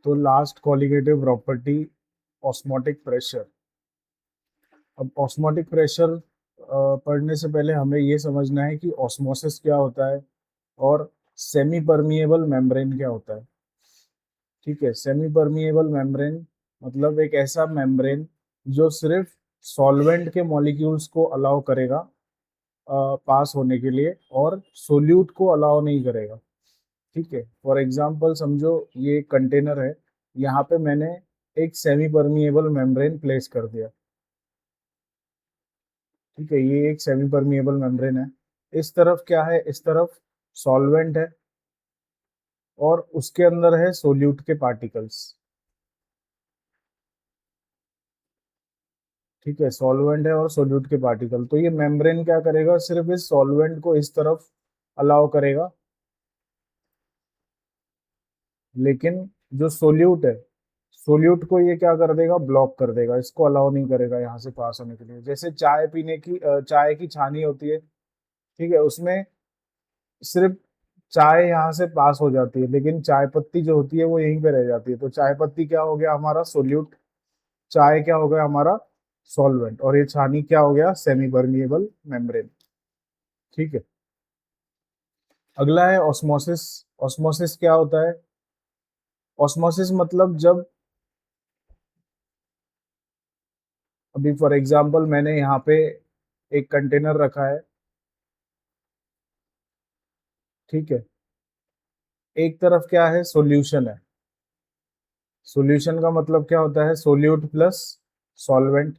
तो last colligative property osmotic pressure. अब osmotic pressure पढ़ने से पहले हमें ये समझना है कि ऑस्मोसिस क्या होता है और सेमी परमिएबल मेम्ब्रेन क्या होता है। ठीक है, सेमी परमिएबल मेम्ब्रेन मतलब एक ऐसा मेम्ब्रेन जो सिर्फ सॉल्वेंट के मॉलिक्यूल्स को अलाउ करेगा पास होने के लिए और सोल्यूट को अलाउ नहीं करेगा। ठीक है, फॉर एग्जांपल समझो ये कंटेनर है, यहाँ पे मैंने एक सेमी परमिएबल मेम्ब्रेन प्लेस कर दिया। ठीक है, ये एक सेमी परमिएबल मेम्ब्रेन है। इस तरफ क्या है, इस तरफ सॉल्वेंट है और उसके अंदर है सोल्यूट के पार्टिकल्स। ठीक है, सॉल्वेंट है और सोल्यूट के पार्टिकल। तो ये मेम्ब्रेन क्या करेगा, सिर्फ इस सॉल्वेंट को इस तरफ अलाउ करेगा, लेकिन जो सोल्यूट है, सोल्यूट को ये क्या कर देगा, ब्लॉक कर देगा, इसको अलाउ नहीं करेगा यहाँ से पास होने के लिए। जैसे चाय पीने की चाय की छानी होती है, ठीक है, उसमें सिर्फ चाय यहाँ से पास हो जाती है, लेकिन चाय पत्ती जो होती है वो यहीं पे रह जाती है। तो चाय पत्ती क्या हो गया हमारा, सोल्यूट। चाय क्या हो गया हमारा, सॉल्वेंट। और ये छानी क्या हो गया, सेमी परमिएबल मेम्ब्रेन। ठीक है, अगला है ऑस्मोसिस। ऑस्मोसिस क्या होता है, ऑस्मोसिस मतलब जब, अभी फॉर एग्जांपल मैंने यहाँ पे एक कंटेनर रखा है। ठीक है, एक तरफ क्या है, सॉल्यूशन है। सॉल्यूशन का मतलब क्या होता है, सोल्यूट प्लस सॉल्वेंट।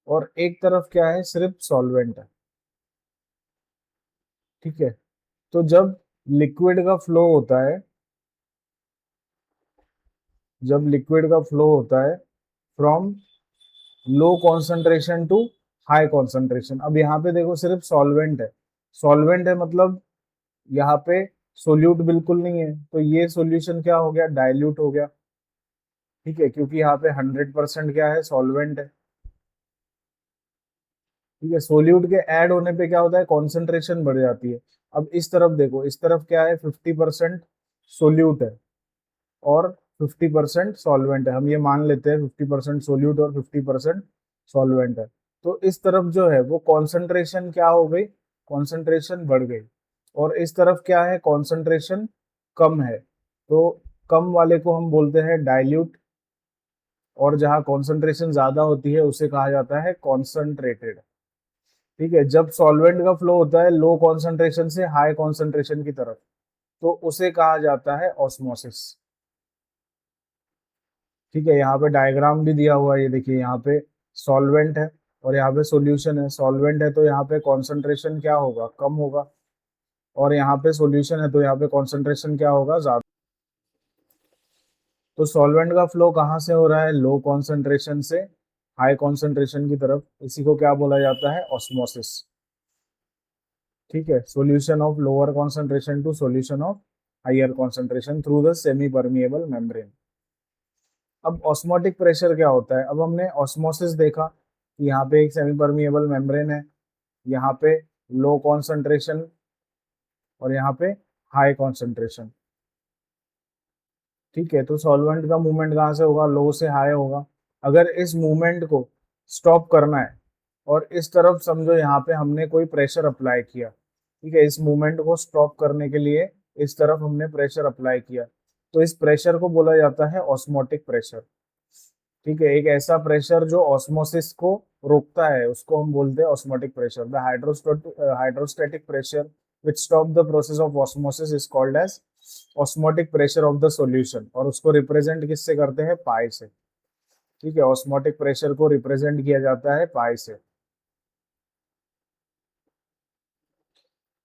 और एक तरफ क्या है, सिर्फ सॉल्वेंट है। ठीक है, तो जब लिक्विड का फ्लो होता है, जब लिक्विड का फ्लो होता है from low concentration to high concentration. अब यहाँ पे देखो सिर्फ सॉल्वेंट है, सॉल्वेंट है मतलब यहाँ पे सोल्यूट बिल्कुल नहीं है, तो ये सॉल्यूशन क्या हो गया, डाइल्यूट हो गया। ठीक है, क्योंकि यहाँ पे 100% क्या है, सॉल्वेंट है। ठीक है, सोल्यूट के ऐड होने पे क्या होता है, कॉन्सेंट्रेशन बढ़ जाती है। अब इस तरफ देखो, इस तरफ क्या है, 50% सोल्यूट है और 50% सॉल्वेंट है। हम ये मान लेते हैं 50% सोल्यूट और 50% सॉल्वेंट है। तो इस तरफ जो है वो कॉन्सेंट्रेशन क्या हो गई, कॉन्सेंट्रेशन बढ़ गई। और इस तरफ क्या है, कॉन्सेंट्रेशन कम है। तो कम वाले को हम बोलते हैं डाइल्यूट, और जहाँ कॉन्सेंट्रेशन ज्यादा होती है उसे कहा जाता है कॉन्सेंट्रेटेड। ठीक है, जब सॉल्वेंट का फ्लो होता है लो कॉन्सेंट्रेशन से हाई कॉन्सेंट्रेशन की तरफ, तो उसे कहा जाता है ऑस्मोसिस। ठीक है, यहाँ पे डायग्राम भी दिया हुआ है, ये देखिए यहाँ पे सॉल्वेंट है और यहाँ पे सॉल्यूशन है। सॉल्वेंट है तो यहाँ पे कॉन्सेंट्रेशन क्या होगा, कम होगा, और यहाँ पे सॉल्यूशन है तो यहाँ पे कॉन्सेंट्रेशन क्या होगा, ज्यादा। तो सॉल्वेंट का फ्लो कहाँ से हो रहा है, लो कॉन्सेंट्रेशन से हाई कॉन्सेंट्रेशन की तरफ, इसी को क्या बोला जाता है, ऑस्मोसिस। ठीक है, solution of lower concentration to solution of higher concentration through the semi permeable membrane. अब ऑस्मोटिक प्रेशर क्या होता है, अब हमने ऑस्मोसिस देखा कि यहाँ पे एक सेमी परमिएबल मेम्ब्रेन है, यहाँ पे लो कॉन्सेंट्रेशन और यहाँ पे हाई कॉन्सेंट्रेशन। ठीक है, तो सॉल्वेंट का मूवमेंट कहाँ से होगा, लो से हाई होगा। अगर इस मूवमेंट को स्टॉप करना है, और इस तरफ समझो यहाँ पे हमने कोई प्रेशर अप्लाई किया। ठीक है, इस मूवमेंट को स्टॉप करने के लिए इस तरफ हमने प्रेशर अप्लाई किया, तो इस प्रेशर को बोला जाता है ऑस्मोटिक प्रेशर। ठीक है, एक ऐसा प्रेशर जो ऑस्मोसिस को रोकता है उसको हम बोलते हैं osmotic pressure. The hydrostatic pressure which stop the process of osmosis is called as osmotic pressure of the solution. और उसको रिप्रेजेंट किससे करते हैं, पाई से। ठीक है, ऑस्मोटिक प्रेशर को रिप्रेजेंट किया जाता है पाई से।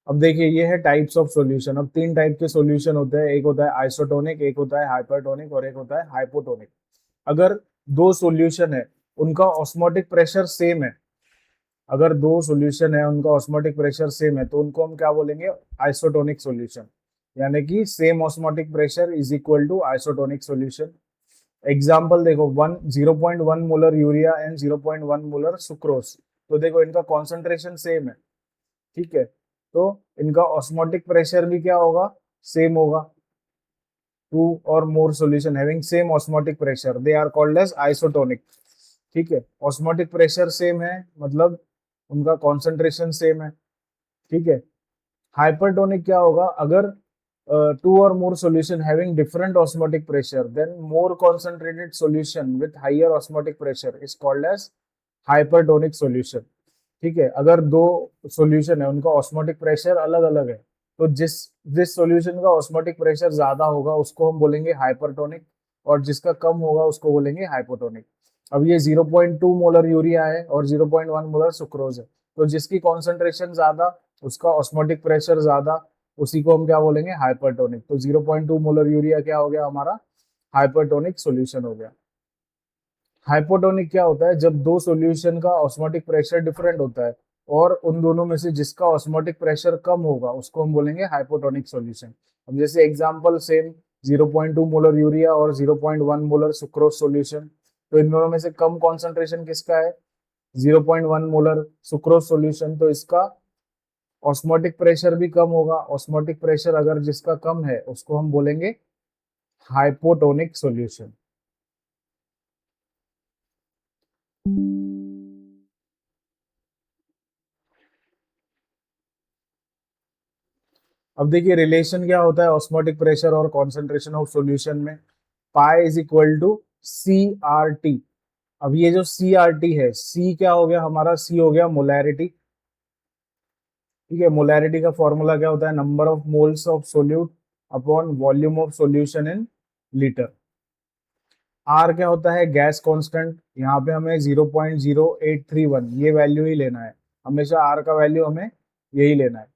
अब देखिए ये है टाइप्स ऑफ सॉल्यूशन। अब तीन टाइप के सॉल्यूशन होते हैं, एक होता है आइसोटोनिक, एक होता है हाइपरटोनिक और एक होता है हाइपोटोनिक। अगर दो सॉल्यूशन है उनका ऑस्मोटिक प्रेशर सेम है, अगर दो सॉल्यूशन है उनका ऑस्मोटिक प्रेशर सेम है, तो उनको हम क्या बोलेंगे, आइसोटोनिक सॉल्यूशन। यानी कि same osmotic pressure is equal to isotonic solution. Example देखो, 0.1 molar urea and 0.1 molar sucrose. तो देखो इनका कॉन्सेंट्रेशन सेम है। ठीक है, तो इनका ऑस्मोटिक प्रेशर भी क्या होगा, सेम होगा। Two or more solution having same osmotic pressure they are called as isotonic. ठीक है, ऑस्मोटिक प्रेशर सेम है मतलब उनका कॉन्सेंट्रेशन सेम है। ठीक है, हाइपरटोनिक क्या होगा, अगर two or more solution having different osmotic pressure then more concentrated solution with higher osmotic pressure is called as hypertonic solution. ठीक है, अगर दो सॉल्यूशन है उनका ऑस्मोटिक प्रेशर अलग अलग है, तो जिस जिस सॉल्यूशन का ऑस्मोटिक प्रेशर ज्यादा होगा उसको हम बोलेंगे हाइपरटोनिक, और जिसका कम होगा उसको बोलेंगे हाइपोटोनिक। अब ये 0.2 मोलर यूरिया है और 0.1 मोलर सुक्रोज है, तो जिसकी कॉन्सेंट्रेशन ज्यादा, उसका ऑस्मोटिक प्रेशर ज्यादा, उसी को हम क्या बोलेंगे, हाइपरटोनिक। तो 0.2 मोलर यूरिया क्या हो गया हमारा, हाइपरटोनिक सॉल्यूशन हो गया। हाइपोटोनिक क्या होता है, जब दो सॉल्यूशन का ऑस्मोटिक प्रेशर डिफरेंट होता है और उन दोनों में से जिसका ऑस्मोटिक प्रेशर कम होगा उसको हम बोलेंगे हाइपोटोनिक सॉल्यूशन। अब जैसे एग्जांपल सेम 0.2 मोलर यूरिया और 0.1 मोलर सुक्रोज सॉल्यूशन, तो इन दोनों में से कम कॉन्सेंट्रेशन किसका है, 0.1 मोलर सुक्रोज सॉल्यूशन, तो इसका ऑस्मोटिक प्रेशर भी कम होगा। ऑस्मोटिक प्रेशर अगर जिसका कम है उसको हम बोलेंगे हाइपोटोनिक सॉल्यूशन। अब देखिए रिलेशन क्या होता है ऑस्मोटिक प्रेशर और कॉन्सेंट्रेशन ऑफ सॉल्यूशन में, pi is equal to C R T. अब ये जो सी आर टी है, सी क्या हो गया हमारा, सी हो गया मोलैरिटी। ठीक है, मोलैरिटी का फॉर्मूला क्या होता है, number of moles of solute upon volume of solution in litre. R क्या होता है, गैस कांस्टेंट, यहाँ पे हमें 0.0831 ये वैल्यू ही लेना है, हमेशा आर का वैल्यू हमें यही लेना है।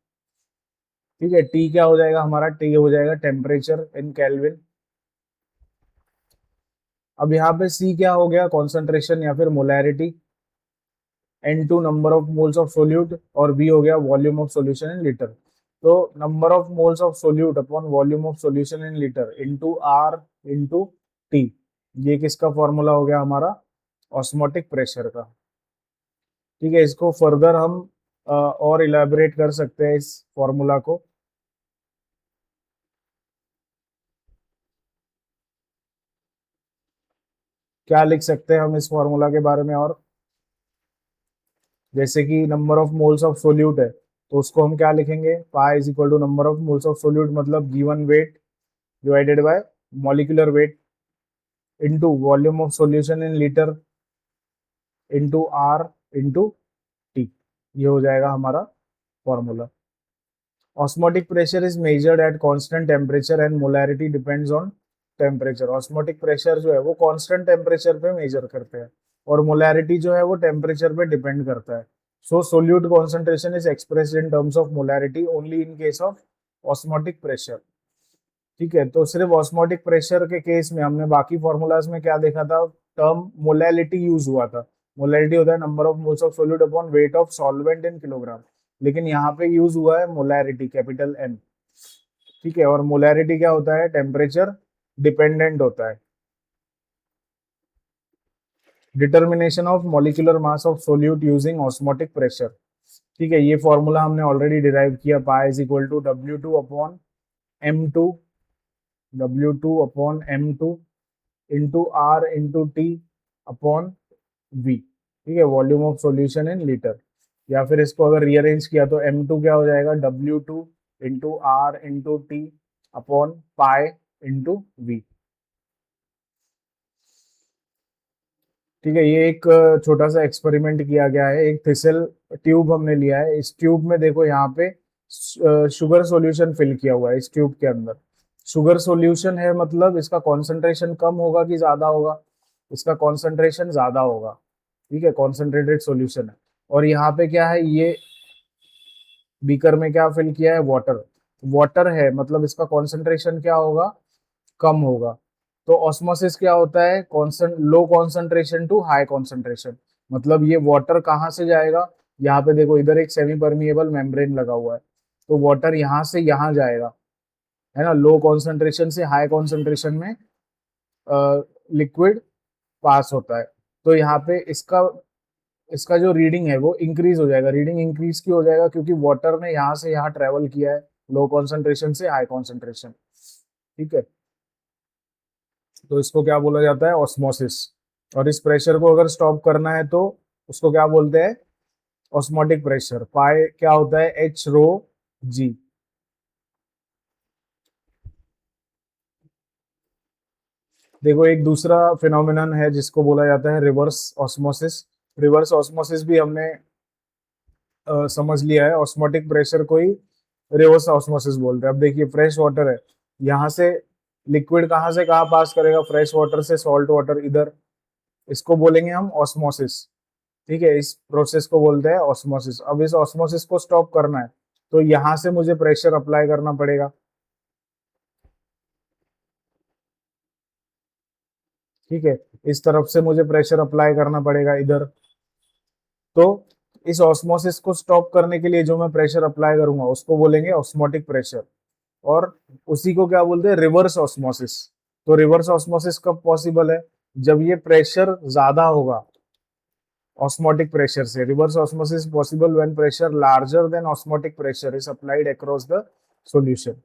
ठीक है, टी क्या हो जाएगा हमारा, टी हो जाएगा टेम्परेचर इन केल्विन। अब यहाँ पे सी क्या हो गया, कॉन्सेंट्रेशन या फिर molarity, N2 number of moles of solute, और V हो गया volume of solution in litre. तो number of moles of solute upon volume of solution in litre into R into T, ये किसका फॉर्मूला हो गया हमारा, ऑस्मोटिक प्रेशर का। ठीक है, इसको फर्दर हम और इलेबोरेट कर सकते हैं इस फॉर्मूला को। क्या लिख सकते हैं हम इस फॉर्मूला के बारे में, और जैसे कि number of moles of solute है तो उसको हम क्या लिखेंगे, pi is equal to number of moles of solute मतलब given weight divided by molecular weight into volume of solution in litre into R into T, ये हो जाएगा हमारा formula. Osmotic pressure is measured at constant temperature and molarity depends on temperature. Osmotic pressure जो है वो constant temperature पे major करते हैं और मोलैरिटी जो है वो टेम्परेचर पे डिपेंड करता है। So solute concentration is expressed in terms of molarity only in case of osmotic pressure. ठीक है, तो सिर्फ ऑस्मोटिक प्रेशर के केस में हमने बाकी फॉर्मूलाज में क्या देखा था, टर्म मोलैलिटी यूज हुआ था। मोलैलिटी होता है number of moles of solute upon weight of solvent in kilogram, लेकिन यहाँ पे यूज हुआ है मोलैरिटी कैपिटल एम। ठीक है, और मोलैरिटी क्या होता है, टेम्परेचर डिपेंडेंट होता है। Determination of molecular mass of solute using osmotic pressure. ठीक है, ये फॉर्मूला हमने ऑलरेडी डिराइव किया, pi is equal to W2 upon M2, W2 upon M2 into R into T upon V। ठीक है, volume of solution in litre, या फिर इसको अगर रीअरेंज किया तो M2 क्या हो जाएगा, W2 into R into T upon pi into V। ठीक है, ये एक छोटा सा एक्सपेरिमेंट किया गया है, एक थिसल ट्यूब हमने लिया है, इस ट्यूब में देखो यहाँ पे शुगर सॉल्यूशन फिल किया हुआ है। इस ट्यूब के अंदर शुगर सॉल्यूशन है, मतलब इसका कॉन्सेंट्रेशन कम होगा कि ज्यादा होगा, इसका कॉन्सेंट्रेशन ज्यादा होगा। ठीक है, कॉन्सेंट्रेटेड सॉल्यूशन है, और यहाँ पे क्या है, ये बीकर में क्या फिल किया है, वाटर। वाटर है मतलब इसका कॉन्सेंट्रेशन क्या होगा, कम होगा। तो ऑस्मोसिस क्या होता है, low concentration to high concentration, मतलब ये वाटर कहाँ से जाएगा, यहाँ पे देखो इधर एक सेमी परमिएबल मेम्ब्रेन लगा हुआ है, तो वाटर यहाँ से यहाँ जाएगा, है ना, लो कॉन्सेंट्रेशन से हाई कॉन्सेंट्रेशन में लिक्विड पास होता है। तो यहाँ पे इसका इसका जो रीडिंग है वो इंक्रीज हो जाएगा। रीडिंग इंक्रीज क्यों हो जाएगा? क्योंकि वाटर ने यहाँ से यहाँ ट्रेवल किया है, लो कॉन्सेंट्रेशन से हाई कॉन्सेंट्रेशन। ठीक है, तो इसको क्या बोला जाता है? ऑस्मोसिस। और इस प्रेशर को अगर स्टॉप करना है तो उसको क्या बोलते हैं? Osmotic pressure. पाई क्या होता है? एच रो जी। देखो एक दूसरा फिनोमिनन है जिसको बोला जाता है रिवर्स ऑस्मोसिस। रिवर्स ऑस्मोसिस भी हमने समझ लिया है। ऑस्मोटिक प्रेशर को ही रिवर्स ऑस्मोसिस बोलते हैं। अब देखिए फ्रेश वाटर है, यहाँ से लिक्विड कहाँ से कहाँ पास करेगा? फ्रेश वाटर से सॉल्ट वाटर इधर, इसको बोलेंगे हम ऑस्मोसिस। ठीक है, इस प्रोसेस को बोलते हैं ऑस्मोसिस। अब इस ऑस्मोसिस को स्टॉप करना है तो यहाँ से मुझे प्रेशर अप्लाई करना पड़ेगा। ठीक है, इस तरफ से मुझे प्रेशर अप्लाई करना पड़ेगा इधर। तो इस ऑस्मोसिस को स्टॉप करने के लिए जो मैं प्रेशर अप्लाई करूंगा उसको बोलेंगे ऑस्मोटिक प्रेशर। और उसी को क्या बोलते हैं? Reverse osmosis. तो रिवर्स ऑस्मोसिस कब पॉसिबल है? जब ये प्रेशर ज्यादा होगा ऑस्मोटिक प्रेशर से। Reverse osmosis possible when pressure larger than osmotic pressure is applied across the solution.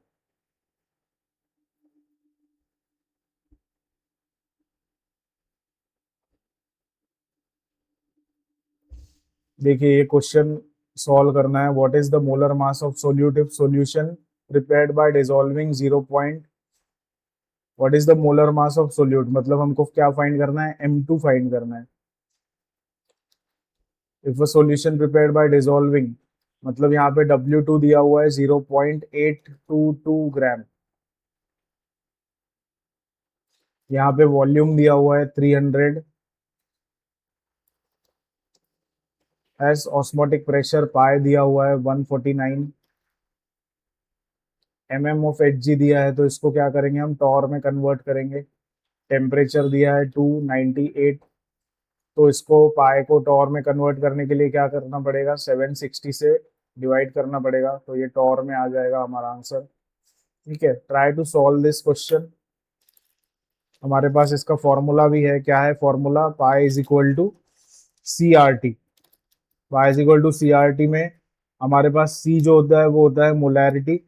देखिए ये क्वेश्चन सॉल्व करना है। What is the molar mass of solute of solution prepared by dissolving 0 point. What is the molar mass of solute, मतलब हमको क्या find करना है? M2 find करना है। If a solution prepared by dissolving, मतलब यहाँ पे W2 दिया हुआ है 0.822 ग्राम। यहाँ पे वॉल्यूम दिया हुआ है 300। एस ऑस्मोटिक प्रेशर पाए दिया हुआ है 149। ऑफ एच जी दिया है तो इसको क्या करेंगे हम? टॉर में कन्वर्ट करेंगे। टेम्परेचर दिया है 298, तो इसको पाए को टॉर में कन्वर्ट करने के लिए क्या करना पड़ेगा? 760 से डिवाइड करना पड़ेगा, तो ये टॉर में आ जाएगा हमारा आंसर। ठीक है, try to solve this question. हमारे पास इसका फॉर्मूला भी है। क्या है formula? Pi is equal to C R T. Pi is equal to C R T में हमारे पास सी जो होता है वो होता है मोलैरिटी,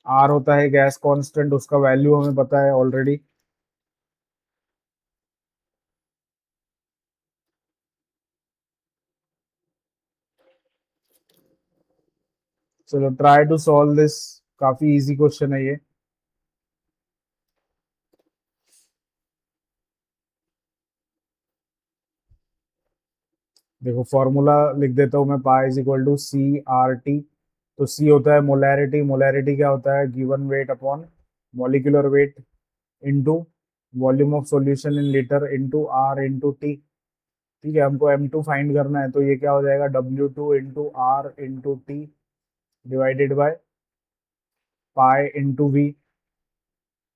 आर होता है गैस कांस्टेंट, उसका वैल्यू हमें पता है ऑलरेडी। चलो ट्राई टू सॉल्व दिस, काफी इजी क्वेश्चन है ये। देखो फॉर्मूला लिख देता हूँ मैं। Pi is equal to C R T. तो सी होता है मोलैरिटी। मोलैरिटी क्या होता है? Given weight upon molecular weight into volume of solution in litre into R into T. ठीक है, हमको M2 फाइंड करना है तो ये क्या हो जाएगा? W2 into R into T divided by pi into V.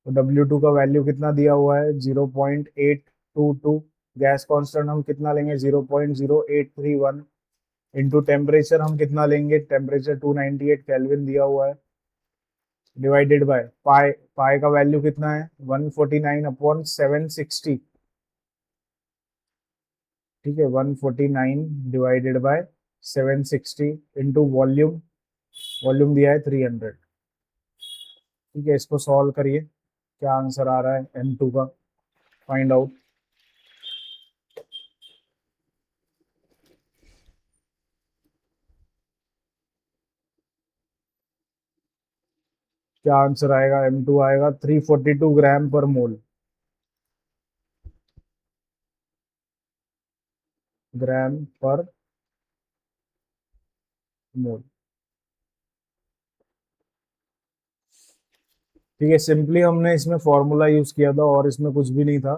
तो W2 का वैल्यू कितना दिया हुआ है? 0.822। गैस कांस्टेंट हम कितना लेंगे? 0.0831। इंटू टेम्परेचर हम कितना लेंगे? टेम्परेचर 298 केल्विन दिया हुआ है, डिवाइडेड बाय पाई। पाई का वैल्यू कितना है? 149 अपॉन 760। ठीक है, 149 divided by 760 into volume. Volume दिया है 300। ठीक है, इसको सॉल्व करिए, क्या आंसर आ रहा है M2 का? Find out. क्या आंसर आएगा? M2 आएगा 342 ग्राम पर मोल। ग्राम पर मोल। ठीक है, सिंपली हमने इसमें फॉर्मूला यूज किया था और इसमें कुछ भी नहीं था।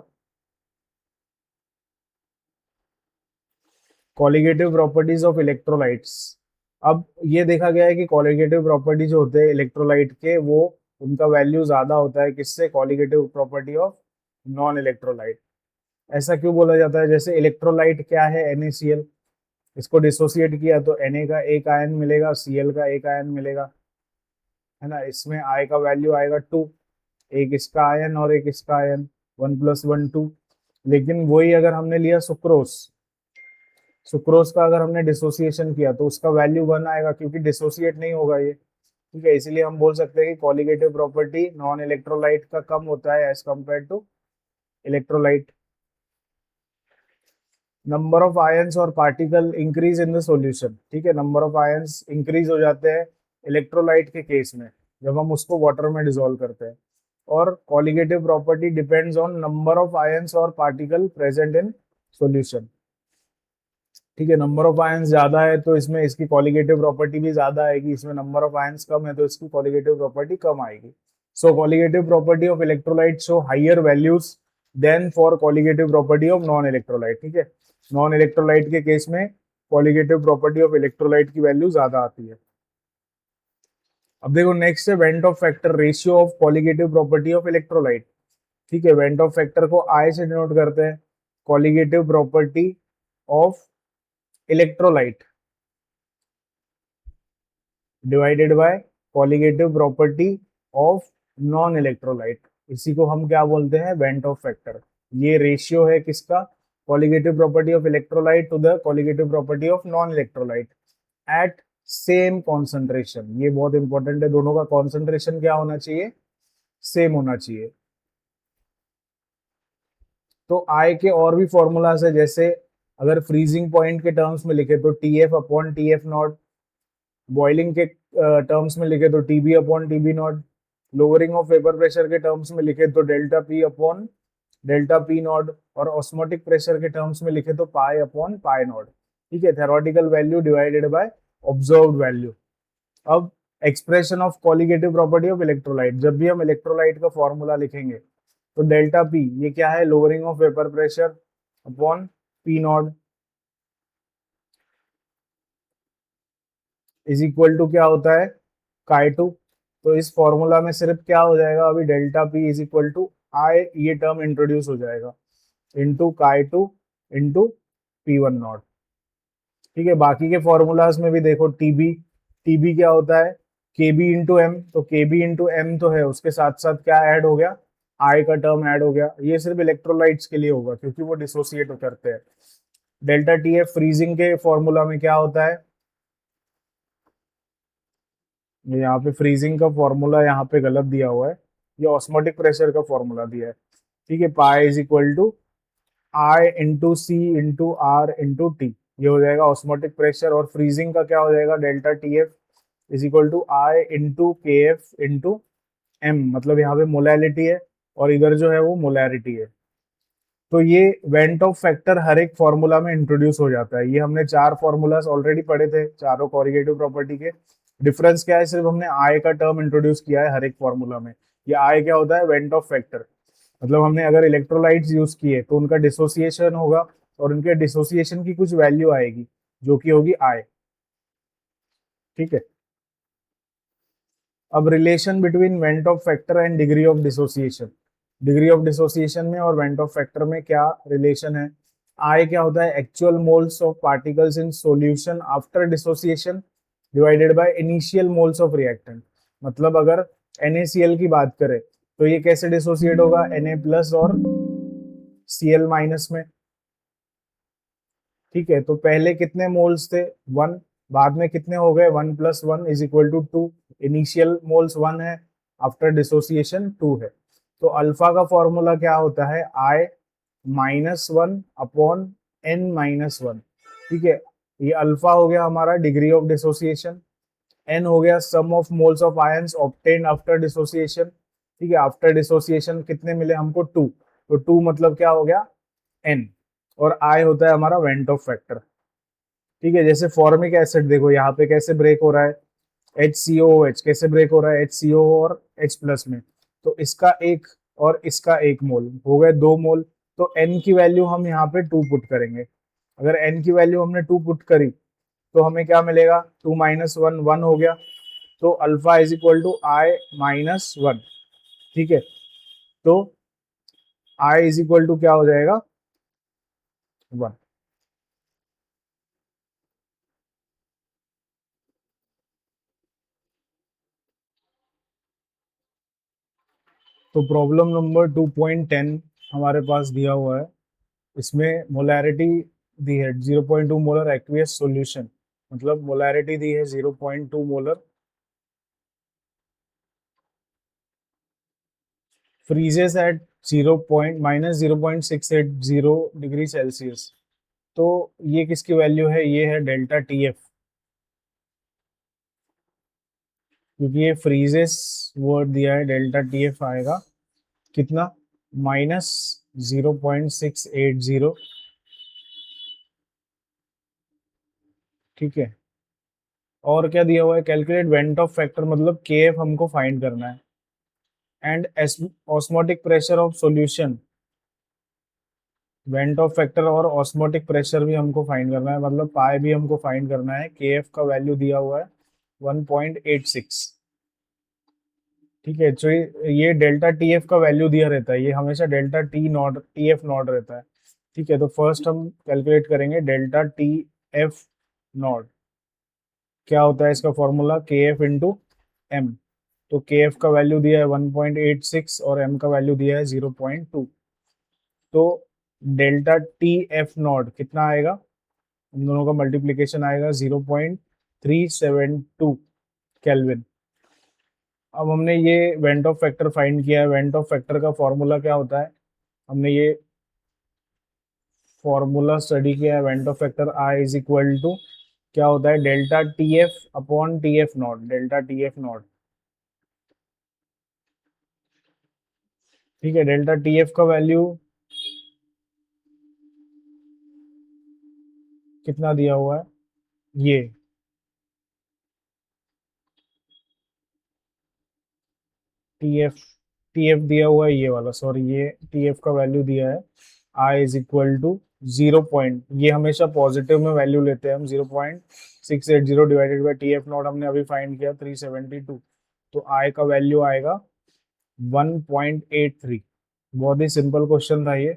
Colligative properties of electrolytes. अब ये देखा गया है कि कॉलिगेटिव प्रॉपर्टी जो होते हैं इलेक्ट्रोलाइट के, वो उनका वैल्यू ज्यादा होता है किससे? Colligative property of non electrolyte. ऐसा क्यों बोला जाता है? जैसे इलेक्ट्रोलाइट क्या है? NaCl। इसको डिसोसिएट किया तो Na का एक आयन मिलेगा, Cl का एक आयन मिलेगा, है ना। इसमें I का वैल्यू आएगा 2। एक इसका आयन और एक इसका आयन, 1 + 1 2। लेकिन वही अगर हमने लिया सुक्रोस, सुक्रोज का अगर हमने डिसोसिएशन किया तो उसका वैल्यू 1 आएगा, क्योंकि डिसोसिएट नहीं होगा ये। ठीक है, इसीलिए हम बोल सकते हैं कि कॉलिगेटिव प्रॉपर्टी नॉन इलेक्ट्रोलाइट का कम होता है as compare to electrolyte. Number of ions और particle increase in the solution. ठीक है, नंबर ऑफ आयंस इंक्रीज हो जाते हैं इलेक्ट्रोलाइट के केस में जब हम उसको वाटर में डिसॉल्व करते हैं। और colligative property depends on number of ions और पार्टिकल प्रेजेंट इन सॉल्यूशन। ठीक है, नंबर ऑफ आयंस ज्यादा है तो इसमें इसकी कॉलिगेटिव प्रॉपर्टी भी ज्यादा आएगी, इसमें नंबर ऑफ आयंस कम है तो इसकी कॉलिगेटिव प्रॉपर्टी कम आएगी। So colligative property of electrolyte show higher values than for colligative property of non electrolyte. ठीक है, नॉन इलेक्ट्रोलाइट के केस में कॉलिगेटिव प्रॉपर्टी ऑफ इलेक्ट्रोलाइट की वैल्यू ज्यादा आती है। अब देखो नेक्स्ट है van't Hoff factor ratio of colligative property of electrolyte. ठीक है, वेंट ऑफ फैक्टर को आई से डिनोट करते हैं, colligative property of electrolyte divided by colligative property of non electrolyte. इसी को हम क्या बोलते हैं, वेंट ऑफ फैक्टर। ये रेशियो है किसका, colligative property of electrolyte to the colligative property of non electrolyte at same concentration. ये बहुत इंपॉर्टेंट है, दोनों का कॉन्सेंट्रेशन क्या होना चाहिए, सेम होना चाहिए। तो आई के और भी फॉर्मूलाज है, जैसे अगर फ्रीजिंग पॉइंट के टर्म्स में लिखे तो T F upon T F not, boiling के टर्म्स में लिखे तो TB upon TB not, lowering of vapour pressure के टर्म्स में लिखे तो delta P upon delta P not, और ऑस्मोटिक प्रेशर के टर्म्स में लिखे तो पाई अपॉन पाई नॉट। ठीक है, theoretical value divided by observed value. अब expression of colligative property of electrolyte, जब भी हम इलेक्ट्रोलाइट का फॉर्मूला लिखेंगे तो डेल्टा पी ये क्या है, lowering of vapour pressure upon P nought is equal to क्या होता है, काई टू। तो इस फॉर्मूला में सिर्फ क्या हो जाएगा, अभी delta P is equal to I, ये टर्म इंट्रोड्यूस हो जाएगा, into chi two into P one not. ठीक है, बाकी के फॉर्मूलाज में भी देखो टीबी, टीबी क्या होता है, केबी इंटू एम, तो केबी इंटू एम तो है, उसके साथ साथ क्या ऐड हो गया, आई का टर्म ऐड हो गया। ये सिर्फ इलेक्ट्रोलाइट्स के लिए होगा क्योंकि वो डिसोसिएट करते हैं। डेल्टा टी एफ फ्रीजिंग के फॉर्मूला में क्या होता है, यहाँ पे फ्रीजिंग का फॉर्मूला यहाँ पे गलत दिया हुआ है, ये ऑस्मोटिक प्रेशर का फॉर्मूला दिया है। ठीक है, pi is equal to i into C into R into T, ये हो जाएगा ऑस्मोटिक प्रेशर। और फ्रीजिंग का क्या हो जाएगा, delta T F is equal to i into K F into M, मतलब यहाँ पे मोलैलिटी है और इधर जो है वो मोलैरिटी है। तो ये वेंट ऑफ फैक्टर हर एक फॉर्मूला में इंट्रोड्यूस हो जाता है। ये हमने चार फॉर्मूलाज ऑलरेडी पढ़े थे, चारों कॉरिगेटिव प्रॉपर्टी के। डिफरेंस क्या है, सिर्फ हमने आई का टर्म इंट्रोड्यूस किया है हर एक फॉर्मूला में। ये आई क्या होता है, वेंट ऑफ फैक्टर, मतलब हमने अगर इलेक्ट्रोलाइट्स यूज किए तो उनका डिसोसिएशन होगा और उनके डिसोसिएशन की कुछ वैल्यू आएगी जो कि होगी आई। ठीक है, अब relation between went Hoff factor and degree of dissociation. Degree of dissociation में और वेंट ऑफ फैक्टर में क्या रिलेशन है, आई क्या होता है, actual moles of particles in solution after dissociation divided by initial moles of reactant. मतलब अगर NaCl की बात करें तो ये कैसे डिसोसिएट होगा, Na प्लस और Cl माइनस में। ठीक है, तो पहले कितने मोल्स थे, 1, बाद में कितने हो गए, 1 plus 1 is equal to 2। Initial moles 1 है, आफ्टर डिसोसिएशन 2 है। तो अल्फा का फॉर्मूला क्या होता है, आई माइनस 1 अपॉन एन माइनस 1। ठीक है, ये अल्फा हो गया हमारा डिग्री ऑफ डिसोसिएशन, एन हो गया sum of moles of ions obtained after dissociation. ठीक है, आफ्टर डिसोसिएशन कितने मिले हमको, 2, तो 2 मतलब क्या हो गया, एन। और आई होता है हमारा वेंट ऑफ फैक्टर। ठीक है, जैसे फॉर्मिक एसिड देखो यहाँ पे कैसे ब्रेक हो रहा है, HCOOH कैसे ब्रेक हो रहा है, HCO और H प्लस में। तो इसका एक और इसका एक मोल हो गए 2 मोल। तो N की वैल्यू हम यहाँ पे 2 पुट करेंगे। अगर N की वैल्यू हमने 2 पुट करी तो हमें क्या मिलेगा, 2 माइनस 1 1 हो गया। तो alpha is equal to i minus 1। ठीक है, तो आई इज इक्वल टू क्या हो जाएगा, 1। तो प्रॉब्लम नंबर 2.10 हमारे पास दिया हुआ है, इसमें मोलैरिटी दी है 0.2 मोलर एक्वियस सॉल्यूशन, मतलब मोलैरिटी दी है 0.2 molar, freezes at -0.680 degree Celsius. तो ये किसकी वैल्यू है, ये है डेल्टा टी एफ, क्योंकि ये फ्रीजेस वर्ड दिया है, डेल्टा टी एफ आएगा कितना, -0.680। ठीक है, और क्या दिया हुआ है, कैलकुलेट वेंट ऑफ फैक्टर, मतलब के एफ हमको फाइंड करना है, and osmotic pressure of solution, went Hoff factor और ऑस्मोटिक प्रेशर भी हमको फाइंड करना है, मतलब पाए भी हमको फाइंड करना है। के एफ का वैल्यू दिया हुआ है 1.86। ठीक है, तो ये डेल्टा टी एफ का वैल्यू दिया रहता है, ये हमेशा delta T not T F not रहता है। ठीक है, तो फर्स्ट हम कैलकुलेट करेंगे डेल्टा टी एफ नॉट, क्या होता है इसका फॉर्मूला, के एफ इंटू एम। तो के एफ का वैल्यू दिया है 1.86 और एम का वैल्यू दिया है 0.2। तो डेल्टा टी एफ नॉट कितना आएगा, इन दोनों का मल्टीप्लीकेशन आएगा 0.372 केल्विन। अब हमने ये वेंट ऑफ फैक्टर फाइंड किया है, वेंट ऑफ फैक्टर का फॉर्मूला क्या होता है, हमने ये फॉर्मूला स्टडी किया है, van't Hoff factor i is equal to क्या होता है, delta T F upon T F nought, delta T F nought. ठीक है, डेल्टा टी एफ का वैल्यू कितना दिया हुआ है, ये टी एफ, टी एफ दिया हुआ है ये वाला, सॉरी ये टी एफ का वैल्यू दिया है I is equal to 0 point, ये हमेशा पॉजिटिव में वैल्यू लेते हैं हम, 0.680 divided by T F not हमने अभी फाइंड किया 372, तो आई का वैल्यू आएगा 1.83। बहुत ही सिंपल क्वेश्चन था ये।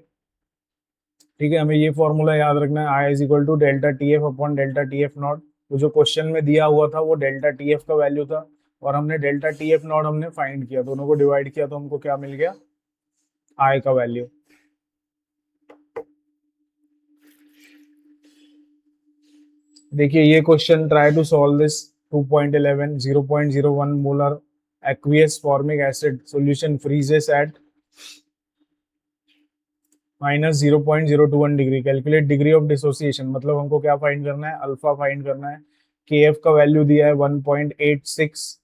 ठीक है, हमें ये फॉर्मूला याद रखना है, I is equal to delta T F upon delta T F not. तो जो क्वेश्चन में दिया हुआ था वो डेल्टा टी एफ का वैल्यू था, और हमने डेल्टा टी एफ नॉट हमने फाइंड किया, दोनों को डिवाइड किया तो हमको क्या मिल गया, आई का वैल्यू। देखिए ये question, try to solve this 2.11 0.01 molar aqueous formic acid solution freezes at -0.021 degree, calculate degree of dissociation, मतलब हमको क्या फाइंड करना है, अल्फा फाइंड करना है। के एफ का वैल्यू दिया है 1.86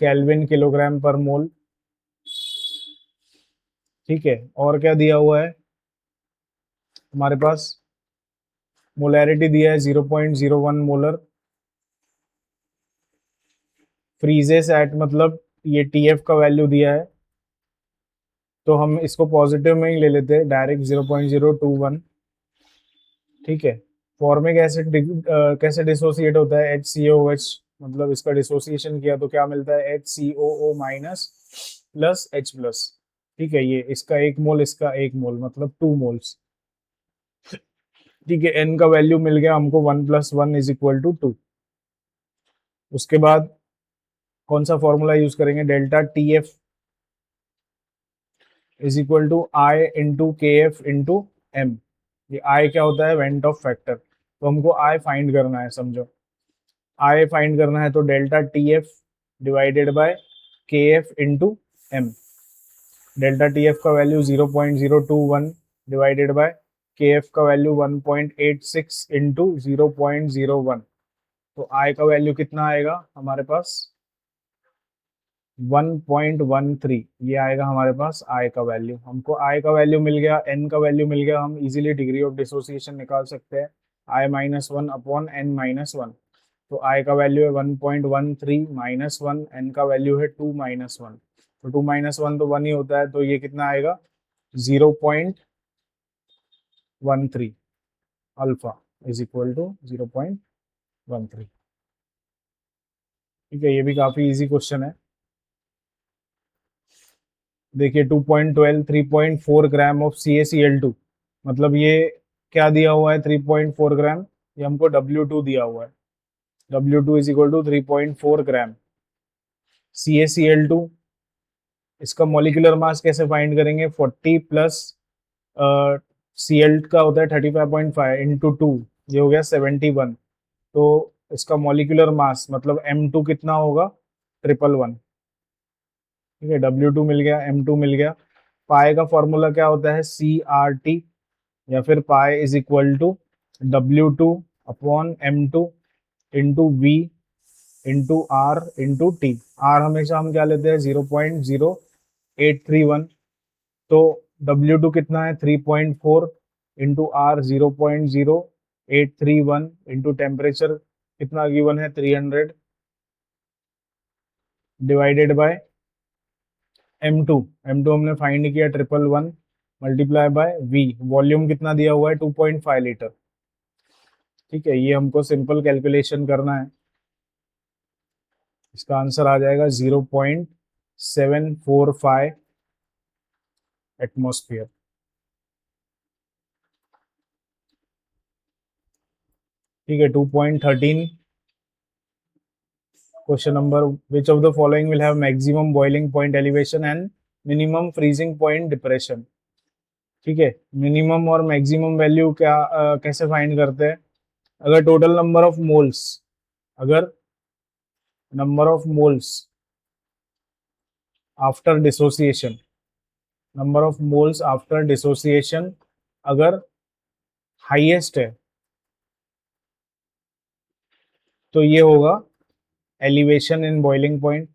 केल्विन किलोग्राम पर मोल। ठीक है, और क्या दिया हुआ है हमारे पास, मोलैरिटी दिया है 0.01 मोलर, फ्रीजेस एट, मतलब ये टी एफ का वैल्यू दिया है, तो हम इसको पॉजिटिव में ही ले लेते हैं डायरेक्ट 0.021। ठीक है, फॉर्मिक एसिड कैसे डिसोसिएट होता है, HCOH, मतलब इसका डिसोसिएशन किया तो क्या मिलता है, HCOO minus plus H plus. ठीक है, ये इसका 1 मोल, इसका 1 मोल, मतलब 2 मोल्स। ठीक है, N का वैल्यू मिल गया हमको 1 + 1 इज इक्वल टू 2। उसके बाद कौन सा फॉर्मूला यूज करेंगे, delta T F is equal to i into K F into M. ये आई क्या होता है, वेंट ऑफ फैक्टर, तो हमको आई फाइंड करना है, समझो आई फाइंड करना है, तो delta T F divided by K F into M. Delta T F का value 0.021 divided by K F का वैल्यू 1.86 इंटू 0.01, तो आई का वैल्यू कितना आएगा हमारे पास, 1.13, ये आएगा हमारे पास आई का वैल्यू। हमको आई का वैल्यू मिल गया, एन का वैल्यू मिल गया, हम इजीली डिग्री ऑफ डिसोसिएशन निकाल सकते हैं, I-1 अपॉन N-1। तो आई का वैल्यू है 1.13 -1, एन का वैल्यू है 2 - 1, तो 2 - 1 तो 1 ही होता है, तो ये कितना आएगा 0.13 अल्फा इज इक्वल टू 0.13। ठीक है, ये भी काफी इजी क्वेश्चन है। देखिए 2.12 3.4 ग्राम ऑफ CaCl2, मतलब ये क्या दिया हुआ है, 3.4 ग्राम, ये हमको W2 दिया हुआ है, W2 is equal to 3.4 gram. CaCl2, इसका मॉलिक्यूलर मास कैसे फाइंड करेंगे, 40 प्लस Cl का होता है 35.5 इंटू 2, ये हो गया 71। तो इसका मॉलिक्यूलर मास मतलब M2 कितना होगा, 111। ठीक है, W2 मिल गया, M2 मिल गया। पाई का फॉर्मूला क्या होता है, CRT, या फिर pi is equal to W2 upon M2 into V into R into T। R हमेशा हम क्या लेते हैं, 0.0831। तो W2 कितना है, 3.4 इंटू R 0.0831 इंटू टेम्परेचर कितना गिवन है, 300 डिवाइडेड बाय M2। M2 हमने फाइंड किया 111 मल्टीप्लाई बाय V। वॉल्यूम कितना दिया हुआ है, 2.5 लीटर। ठीक है, ये हमको सिंपल कैलकुलेशन करना है। इसका आंसर आ जाएगा 0.745 एटमॉस्फेयर। ठीक है, 2.13 question number, which of the following will have maximum boiling point elevation and minimum freezing point depression. ठीक है, मिनिमम और मैक्सिमम वैल्यू क्या कैसे फाइंड करते हैं, अगर टोटल नंबर ऑफ मोल्स, अगर number of moles after dissociation, number of moles after dissociation अगर हाईएस्ट है तो ये होगा एलिवेशन इन बॉइलिंग पॉइंट।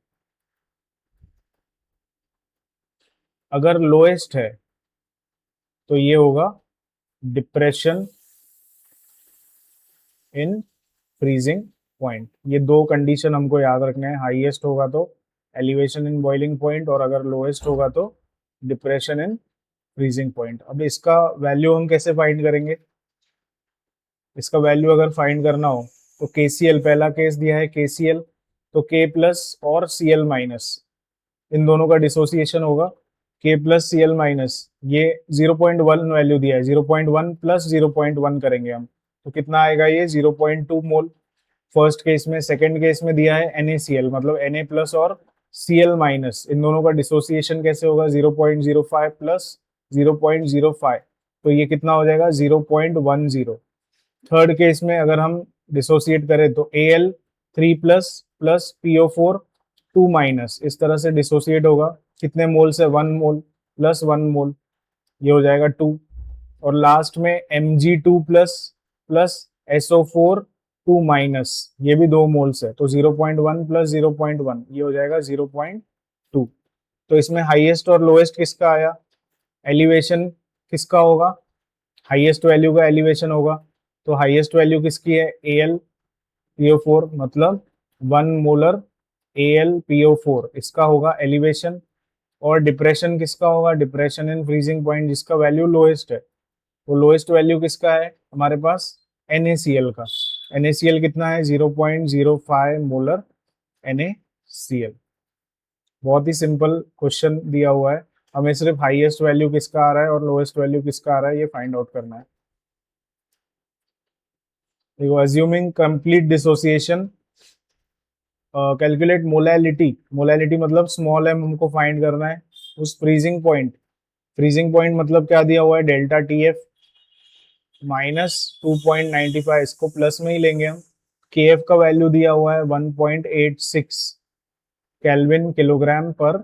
अगर लोएस्ट है तो ये होगा डिप्रेशन इन फ्रीजिंग पॉइंट। ये दो कंडीशन हमको याद रखने हैं, हाईएस्ट होगा तो एलिवेशन इन बॉइलिंग पॉइंट, और अगर लोएस्ट होगा तो डिप्रेशन इन फ्रीजिंग पॉइंट। अब इसका वैल्यू हम कैसे फाइंड करेंगे, इसका वैल्यू अगर फाइंड करना हो तो KCl, पहला केस दिया है KCl, तो K प्लस और Cl माइनस, इन दोनों का डिसोसिएशन होगा। K प्लस Cl माइनस, ये 0.1 वैल्यू दिया है, 0.1 प्लस 0.1 करेंगे हम, तो कितना आएगा, ये 0.2 मोल फर्स्ट केस में। सेकंड केस में दिया है NaCl, मतलब Na प्लस और Cl माइनस, इन दोनों का डिसोसिएशन कैसे होगा, 0.05 प्लस 0.05, तो ये कितना हो जाएगा, 0.10। थर्ड केस में अगर हम डिसोसिएट करें तो Al 3 plus plus PO4 2 minus, इस तरह से डिसोसिएट होगा। कितने मोल से, 1 मोल प्लस 1 मोल, ये हो जाएगा 2। और लास्ट में Mg2 plus plus SO4 2 minus, ये भी 2 मोल्स है, तो 0.1 प्लस 0.1, ये हो जाएगा 0.2। तो इसमें हाईएस्ट और लोएस्ट किसका आया, एलिवेशन किसका होगा, हाईएस्ट वैल्यू का एलिवेशन होगा। तो हाईएस्ट वैल्यू किसकी है, AlPO4, मतलब 1 मोलर AlPO4, इसका होगा एलिवेशन। और डिप्रेशन किसका होगा, डिप्रेशन इन फ्रीजिंग पॉइंट, जिसका वैल्यू लोएस्ट है। तो लोएस्ट वैल्यू किसका है हमारे पास, NaCl का। NaCl कितना है, 0.05 मोलर NaCl। बहुत ही सिंपल क्वेश्चन दिया हुआ है, हमें सिर्फ हाईएस्ट वैल्यू किसका आ रहा है और लोएस्ट वैल्यू किसका आ रहा है ये फाइंड आउट करना है। देखो, assuming complete dissociation, calculate molality. Molality मतलब स्मॉल m हमको फाइंड करना है उस फ्रीजिंग पॉइंट। फ्रीजिंग पॉइंट मतलब क्या दिया हुआ है, डेल्टा TF माइनस 2.95, इसको प्लस में ही लेंगे हम। KF का वैल्यू दिया हुआ है 1.86 केल्विन किलोग्राम पर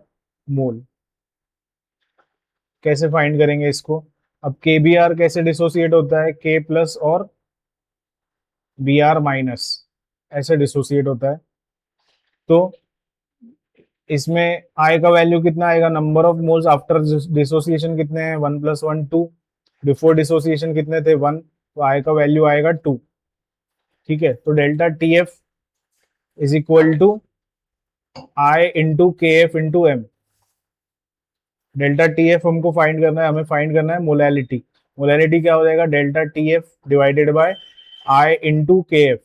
मोल। कैसे फाइंड करेंगे इसको, अब KBr कैसे डिसोसिएट होता है, K प्लस और Br माइनस, ऐसे डिसोसिएट होता है। तो इसमें I का वैल्यू कितना आएगा, number of moles after dissociation कितने हैं, 1 प्लस 1 2, बिफोर डिसोसिएशन कितने थे 1, तो I का वैल्यू आएगा 2। ठीक है, तो delta TF is equal to I into KF into M। Delta TF हमको फाइंड करना है, हमें फाइंड करना है मोलैलिटी। मोलैलिटी क्या हो जाएगा, delta TF divided by I into KF।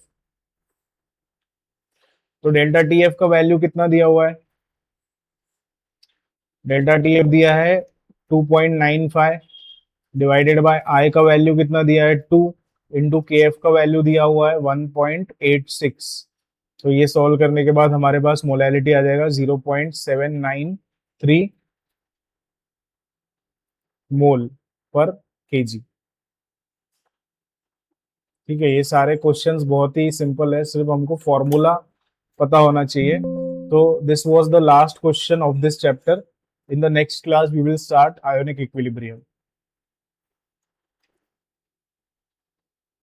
तो डेल्टा TF का वैल्यू कितना दिया हुआ है, डेल्टा TF दिया है 2.95 डिवाइडेड बाय I का वैल्यू कितना दिया है 2 इंटू KF का वैल्यू दिया हुआ है 1.86। तो ये सॉल्व करने के बाद हमारे पास मोलैलिटी आ जाएगा 0.793 मोल पर केजी। ठीक है, ये सारे क्वेश्चंस बहुत ही सिंपल है, सिर्फ हमको फॉर्मूला पता होना चाहिए। तो this was the last question of this chapter. In the next class we will start ionic equilibrium.